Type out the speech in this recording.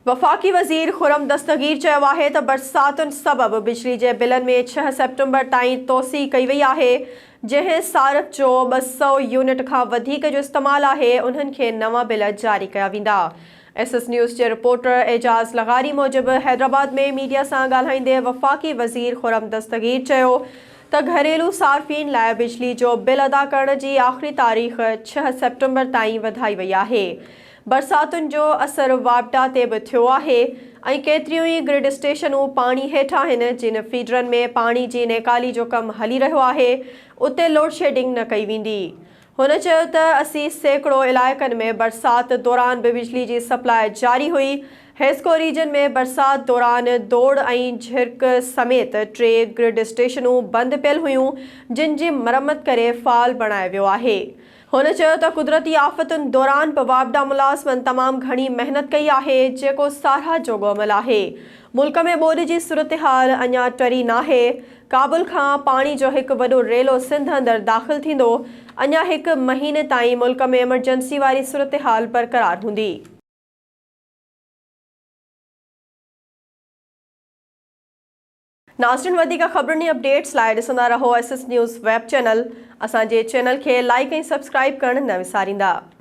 वफ़ाक़ी वज़ीर खुर्रम दस्तगीर चयो आहे त बरसातुनि सबबि बिजली जे बिलनि में 6 सेप्टेम्बर ताईं तोसी कई वई आहे। जंहिं सारिफ़ जो 200 यूनिट खां वधीक जो इस्तेमालु आहे उन्हनि खे नवां बिल जारी कया वेंदा। SS न्यूज़ जे रिपोर्टर एजाज़ लगारी मूजिबि हैदराबाद में मीडिया सां ॻाल्हाईंदे वफ़ाक़ी वज़ीर खुर्रम दस्तगीर चयो त घरेलू सार्फ़िन लाइ बिजली जो बिल अदा करण जी आख़िरी तारीख़ 6 सेप्टेम्बर ताईं वधाई वई आहे। बरसातुनि जो असरु वापडा ते बि थियो आहे ऐं केतिरियूं ई ग्रिड स्टेशनूं पाणी हेठां आहिनि। जिन फीडरनि में पाणी जी नेकाली जो कमु हली रहियो आहे उते लोड शेडिंग न कई वेंदी। हुन चयो त असीं सैकड़ो इलाइक़नि में बरसाति दौरान बि बिजली जी सप्लाई जारी हुई। हेस्को रीजन में बरसाति दौरान दौड़ ऐं झिरक समेत 3 ग्रिड स्टेशनूं बंदि पियल हुयूं जिन जी मरम्मत करे फ़ाल बणायो वियो आहे। हुन चयो त कुदरती आफ़तुनि दौरान बि वापडा मुलाज़िमनि तमामु घणी महिनत कई आहे जेको साराह जोॻो अमल आहे। मुल्क में ॿोॾि जी सूरतहाल अञा टरी नाहे। काबुल खां पाणी जो हिकु वॾो रेलो सिंध अंदरि दाख़िल थींदो। अञा हिकु महीने ताईं मुल्क में एमरजेंसी वारी सूरतहाल बरक़रार हूंदी। नाज़रीन, वधीक ख़बरुनि अपडेट्स लाइ ॾिसंदा रहो SS न्यूज़ वेब चैनल। असांजे चैनल खे लाइक ऐं सब्सक्राइब करणु न विसारींदा।